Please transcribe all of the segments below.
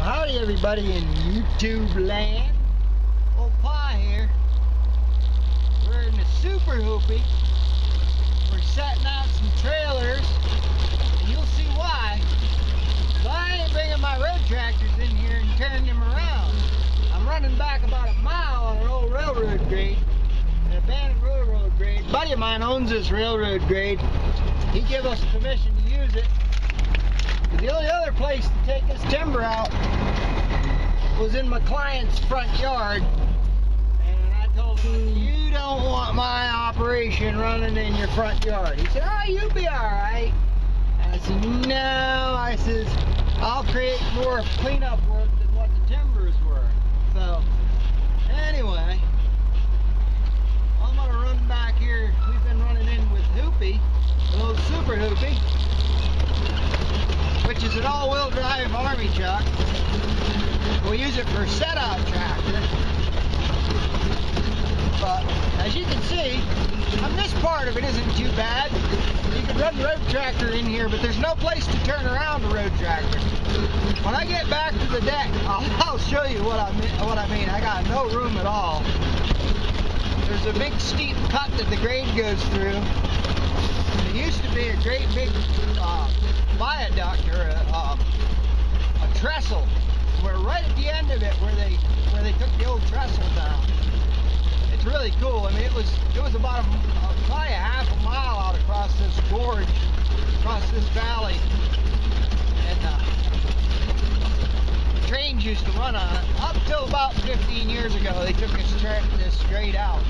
Howdy everybody in YouTube land. Old Pa here. We're in the super hoopy. We're setting out some trailers, and you'll see why. But I ain't bringing my road tractors in here and turning them around. I'm running back about a mile on an old railroad grade, an abandoned railroad grade. A buddy of mine owns this railroad grade. He gave us permission to use it. The only other place to take this timber out was in my client's front yard, and I told him, you don't want my operation running in your front yard. He said, oh, you'll be alright. I said, no, I says, I'll create more cleanup work than what the timber's worth. So, anyway, I'm going to run back here. We've been running in with Hoopy, an old super Hoopy, which is an all-wheel drive army truck. We use it for set-out tractor. But as you can see, on this part of it isn't too bad. You can run the road tractor in here, but there's no place to turn around the road tractor. When I get back to the deck, I'll show you what I mean. I got no room at all. There's a big steep cut that the grade goes through. There used to be a great big viaduct or a trestle, where right at the end of it, where they took the old trestle down. It's really cool. I mean, it was about probably a half a mile out across this gorge, across this valley, and trains used to run on it. Up till about 15 years ago, they took this grade out.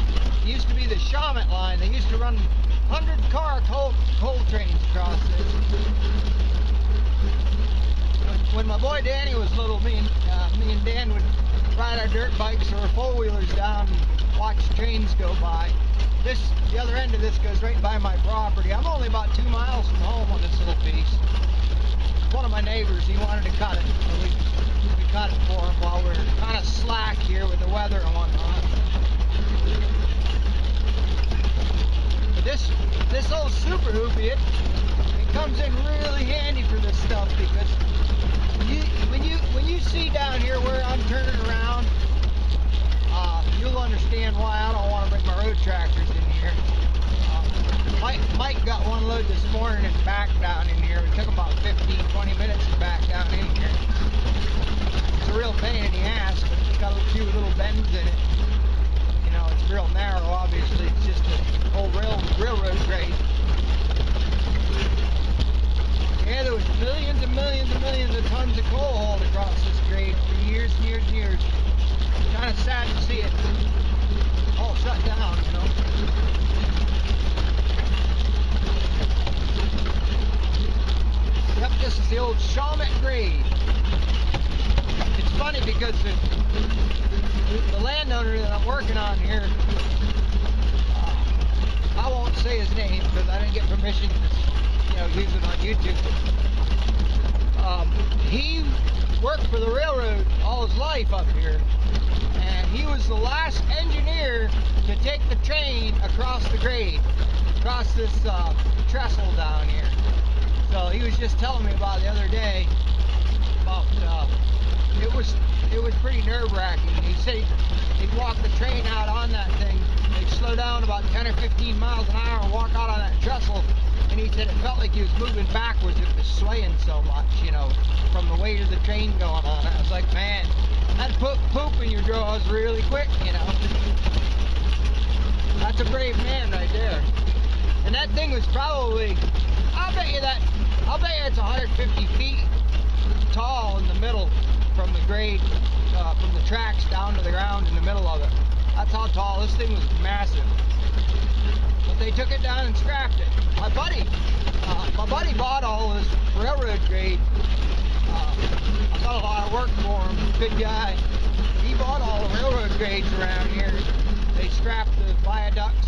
It used to be the Shamut line. They used to run 100-car coal trains across this. When my boy Danny was little, me and Dan would ride our dirt bikes or four-wheelers down and watch trains go by. The other end of this goes right by my property. I'm only about 2 miles from home on this little piece. One of my neighbors, he wanted to cut it, so we cut it for him while we're kind of slack here with the weather and whatnot. But this old super hoopy, it comes in really handy for this stuff, because when you see down here where I'm turning around, you'll understand why I don't want to bring my road tractors in here. Mike got one load this morning and back down in here. It took him about 15-20 minutes to back down in here. It's a real pain in the ass, but it's got a few little bends in it. You know, it's real narrow, obviously. It's just an old railroad grade. Yeah, there was millions and millions and millions of tons of coal hauled across this grade for years and years and years. Kind of sad to see it all shut down, you know. Yep, this is the old Shamut Grade. It's funny because the landowner that I'm working on here, I won't say his name because I didn't get permission to use it on YouTube. He worked for the railroad all his life up here, and he was the last engineer to take the train across the grade, across this trestle down here. So he was just telling me about the other day about it was pretty nerve-wracking. He said he'd walk the train out on that thing. They'd slow down about 10 or 15 miles an hour and walk out on that trestle. And he said it felt like he was moving backwards. It was swaying so much, from the weight of the train going on. I was like, man, that'd put poop in your drawers really quick, That's a brave man right there. And that thing was probably, I'll bet you it's 150 feet tall in the middle from the grade, from the tracks down to the ground in the middle of it. That's how tall. This thing was massive. But they took it down and scrapped it. My buddy bought all this railroad grade. I got a lot of work for him. Good guy. He bought all the railroad grades around here. They scrapped the viaducts,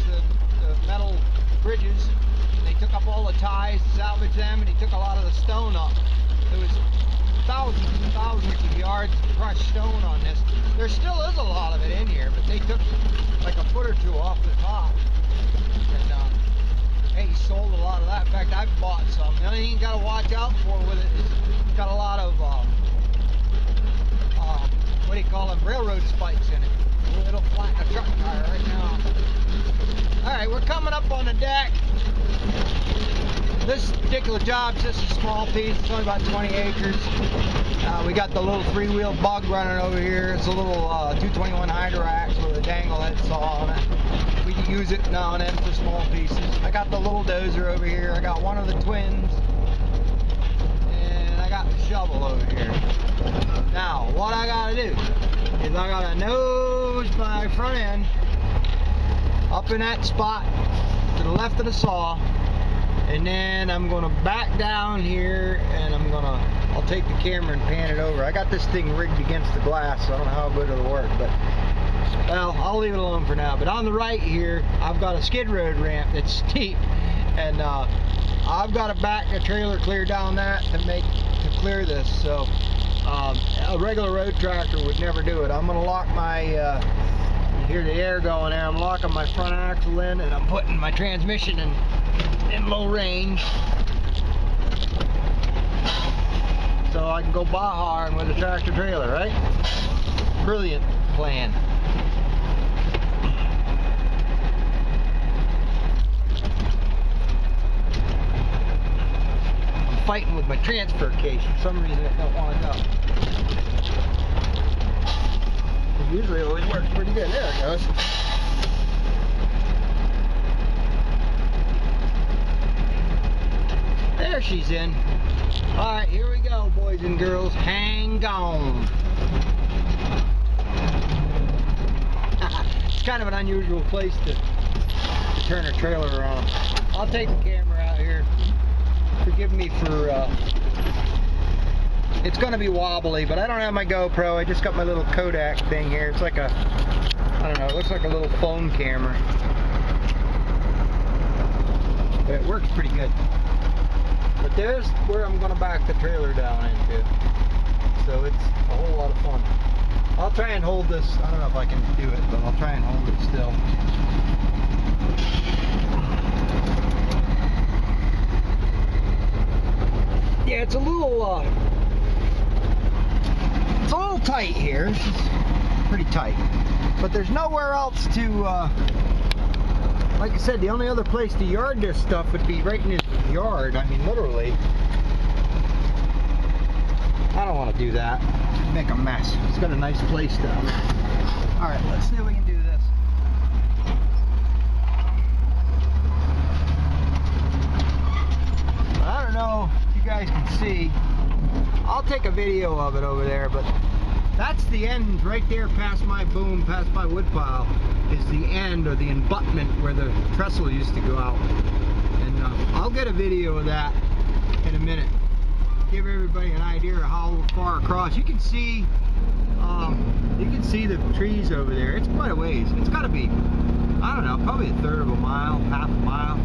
the metal bridges. They took up all the ties, salvaged them, and he took a lot of the stone up. There was thousands and thousands of yards of crushed stone on this. There still is a lot of it in here, but they took like a foot or two off the top. And he sold a lot of that. In fact, I've bought some. The only thing you got to watch out for with it is it's got a lot of with spikes in it. It'll flatten a truck tire right now. Alright, we're coming up on the deck. This particular job's just a small piece. It's only about 20 acres. We got the little 3-wheel bug running over here. It's a little 221 Hydroax with a dangle head saw on it. We can use it now and then for small pieces. I got the little dozer over here. I got one of the twins. And I got the shovel over here. Now, what I gotta do is I gotta nose my front end up in that spot to the left of the saw, and then I'm gonna back down here and I'll take the camera and pan it over. I got this thing rigged against the glass, so I don't know how good it'll work, but well, I'll leave it alone for now. But on the right here, I've got a skid road ramp that's steep, and I've got to back a trailer clear down that to clear this. So a regular road tractor would never do it. I'm gonna lock my you hear the air going there. I'm locking my front axle in, and I'm putting my transmission in low range, so I can go baharing with a tractor trailer, right? Brilliant plan. I'm fighting with my transfer case. For some reason it don't want to go. Usually it always works pretty good. There it goes. There she's in. Alright, here we go, boys and girls. Hang on. It's kind of an unusual place to turn a trailer around. I'll take the camera out here. Forgive me for it's gonna be wobbly, but I don't have my GoPro. I just got my little Kodak thing here. It's like a, I don't know, it looks like a little phone camera, but it works pretty good. But there's where I'm gonna back the trailer down into, so it's a whole lot of fun. I'll try and hold this. I don't know if I can do it, but I'll try and hold it still. Yeah, it's a little tight here. This is pretty tight, but there's nowhere else to like I said, the only other place to yard this stuff would be right in his yard. I mean, literally. I don't want to do that. Make a mess. It's got a nice place down there. Alright, let's see if we can do this. I don't know if you guys can see. I'll take a video of it over there, but that's the end right there past my boom, past my woodpile, is the end, or the embutment where the trestle used to go out. And I'll get a video of that in a minute. Give everybody an idea of how far across. You can see the trees over there. It's quite a ways. It's got to be, I don't know, probably a third of a mile, half a mile.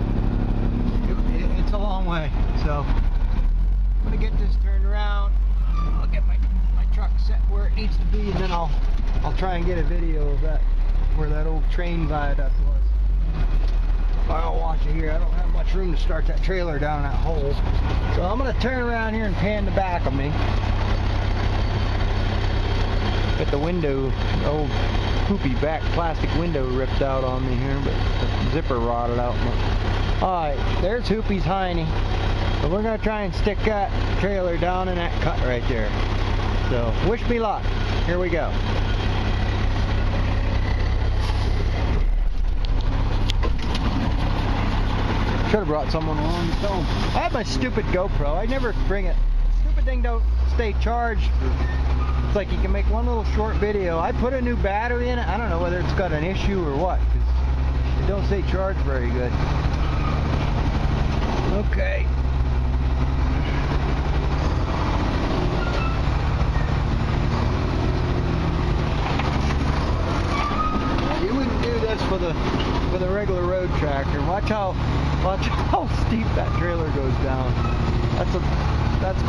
It's a long way. So I'm gonna get this turned around. I'll get my truck set where it needs to be, and then I'll try and get a video of that, where that old train viaduct was. I'll watch it here. I don't have much room to start that trailer down that hole, so I'm gonna turn around here and pan the back of me. Get the window, the old poopy back plastic window ripped out on me here, but the zipper rotted out. Alright, there's Hoopy's hiney. So we're gonna try and stick that trailer down in that cut right there. So wish me luck. Here we go. Should have brought someone along to film. I have my stupid GoPro. I never bring it. Stupid thing don't stay charged. It's like you can make one little short video. I put a new battery in it. I don't know whether it's got an issue or what, because it don't stay charged very good. Okay. You wouldn't do this with a regular road tractor. Watch how steep that trailer goes down. That's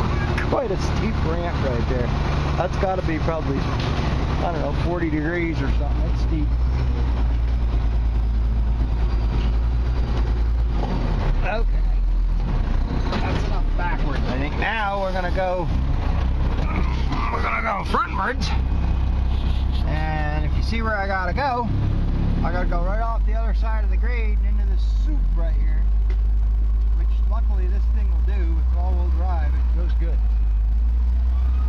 quite a steep ramp right there. That's got to be probably, I don't know, 40 degrees or something. That's steep. Okay. That's enough backwards, I think. Now we're gonna go frontwards. And you see where I gotta go? I gotta go right off the other side of the grade and into this soup right here, which luckily this thing will do with all-wheel drive. It goes good.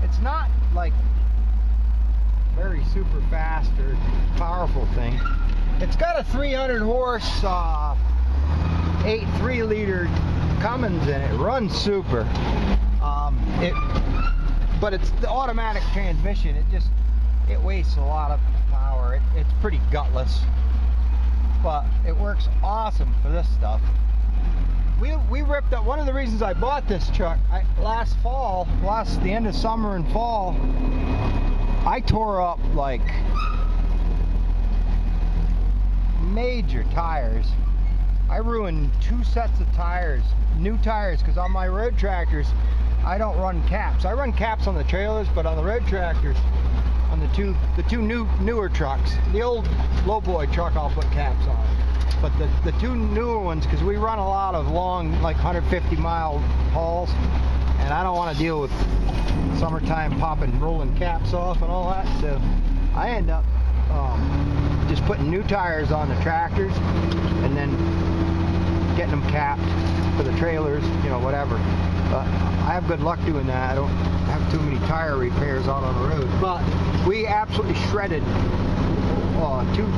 It's not like very super fast or powerful thing. It's got a 300 horse 8.3 liter Cummins in it. It runs super. But it's the automatic transmission. It wastes a lot of power. It's pretty gutless, but it works awesome for this stuff. We ripped up. One of the reasons I bought this truck the end of summer and fall, I tore up like major tires. I ruined 2 sets of tires, new tires, because on my road tractors I don't run caps. I run caps on the trailers, but on the road tractors, on the two newer trucks, the old lowboy truck I'll put caps on. But the 2 newer ones, because we run a lot of long, like 150-mile hauls, and I don't want to deal with summertime rolling caps off and all that, so I end up just putting new tires on the tractors and then getting them capped for the trailers, you know, whatever. But I have good luck doing that. I don't have too many tire repairs out on the road. But we absolutely shredded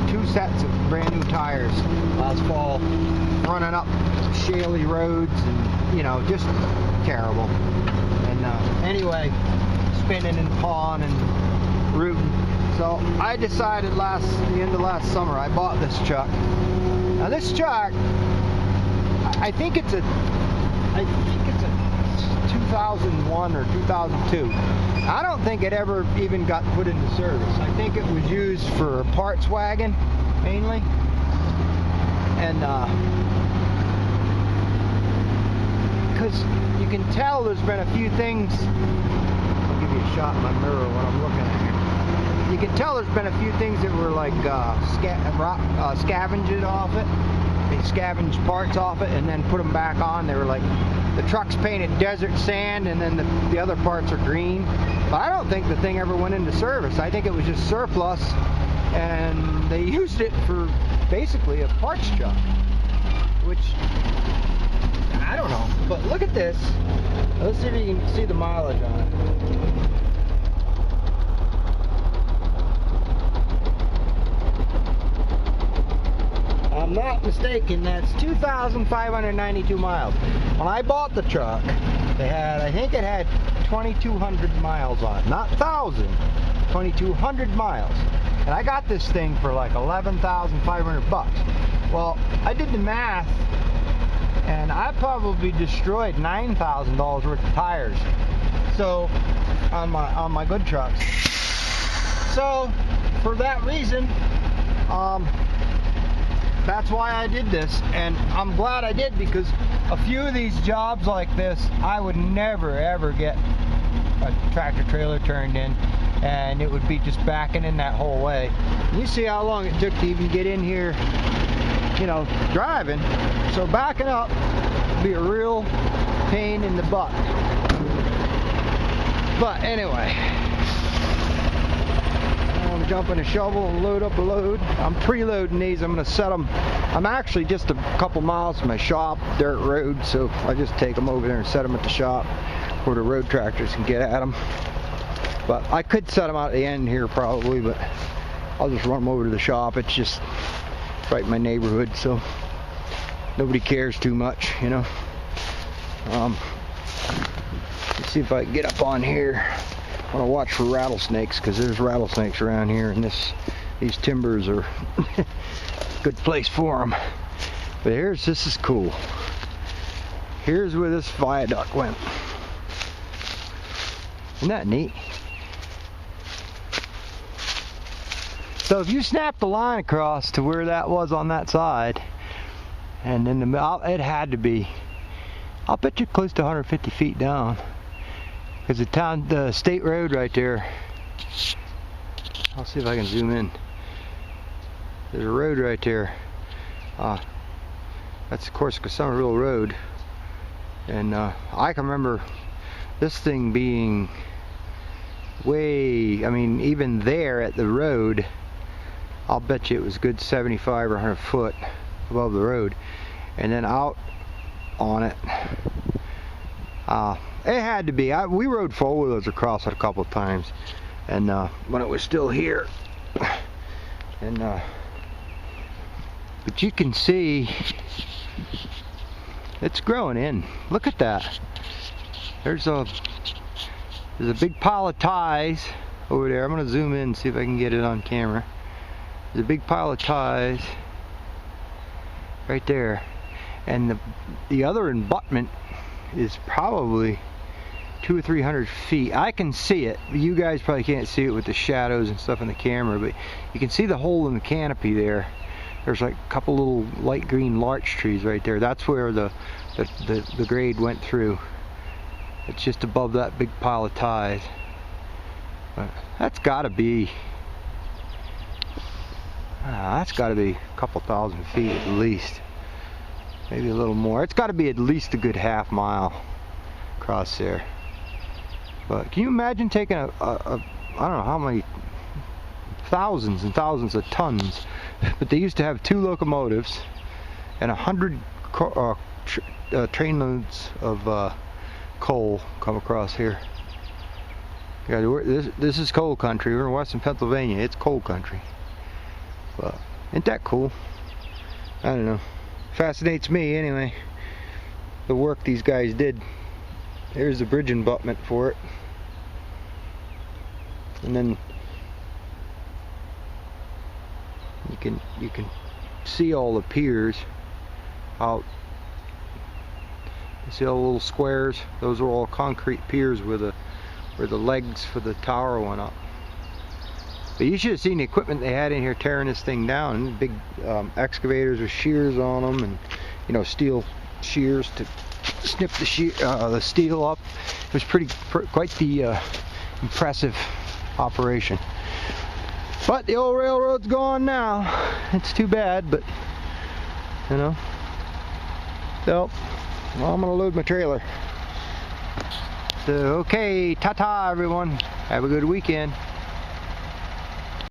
two sets of brand new tires last fall, running up shaly roads and, you know, just terrible. And anyway, spinning and pawing and rooting. So I decided the end of last summer, I bought this truck. Now this truck, I think it's a 2001 or 2002. I don't think it ever even got put into service. I think it was used for a parts wagon mainly. And because you can tell there's been a few things. I'll give you a shot in my mirror when I'm looking at here. You can tell there's been a few things that were like scavenged off it. They scavenged parts off it and then put them back on. They were like, the truck's painted desert sand and then the other parts are green. But I don't think the thing ever went into service. I think it was just surplus and they used it for basically a parts truck, which I don't know. But look at this. Let's see if you can see the mileage on it. I'm not mistaken, that's 2,592 miles. When I bought the truck, I think it had 2,200 miles on it. Not 1,000, 2,200 miles. And I got this thing for like 11,500 bucks. Well, I did the math, and I probably destroyed $9,000 worth of tires. So, on my good trucks. So, for that reason, that's why I did this, and I'm glad I did, because a few of these jobs like this, I would never ever get a tractor trailer turned in, and it would be just backing in that whole way. You see how long it took to even get in here, you know, driving. So backing up would be a real pain in the butt. But anyway, jump in a shovel and load up a load. I'm preloading these. I'm going to set them. I'm actually just a couple miles from my shop, dirt road, so I just take them over there and set them at the shop where the road tractors can get at them. But I could set them out at the end here probably, but I'll just run them over to the shop. It's just right in my neighborhood, so nobody cares too much, you know. Let's see if I can get up on here. I want to watch for rattlesnakes, because there's rattlesnakes around here, and these timbers are a good place for them. But this is cool. Here's where this viaduct went. Isn't that neat? So if you snap the line across to where that was on that side, and then it had to be, I'll bet you close to 150 feet down. Because the state road right there, I'll see if I can zoom in. There's a road right there. That's of course Somerville Road. And I can remember this thing being way, I mean, even there at the road, I'll bet you it was a good 75 or 100 foot above the road. And then out on it, it had to be. We rode four-wheelers across it a couple of times, and when it was still here, and but you can see it's growing in. Look at that. There's a big pile of ties over there. I'm gonna zoom in and see if I can get it on camera. There's a big pile of ties right there, and the other abutment is probably 200 or 300 feet. I can see it. You guys probably can't see it with the shadows and stuff in the camera, but you can see the hole in the canopy there. There's like a couple little light green larch trees right there. That's where the grade went through. It's just above that big pile of ties. But that's got to be a couple thousand feet at least. Maybe a little more. It's got to be at least a good half mile across there. But can you imagine taking I don't know how many thousands and thousands of tons, but they used to have 2 locomotives and 100 trainloads of coal come across here. Yeah, this is coal country. We're in western Pennsylvania. It's coal country. But isn't that cool? I don't know. Fascinates me anyway, the work these guys did. There's the bridge abutment for it, and then you can see all the piers out. You see all the little squares? Those are all concrete piers where the legs for the tower went up. But you should have seen the equipment they had in here tearing this thing down. Big excavators with shears on them, and steel shears to snip the steel up. It was quite the impressive operation. But the old railroad's gone now. It's too bad, but so, well, I'm gonna load my trailer. So okay, ta-ta everyone. Have a good weekend.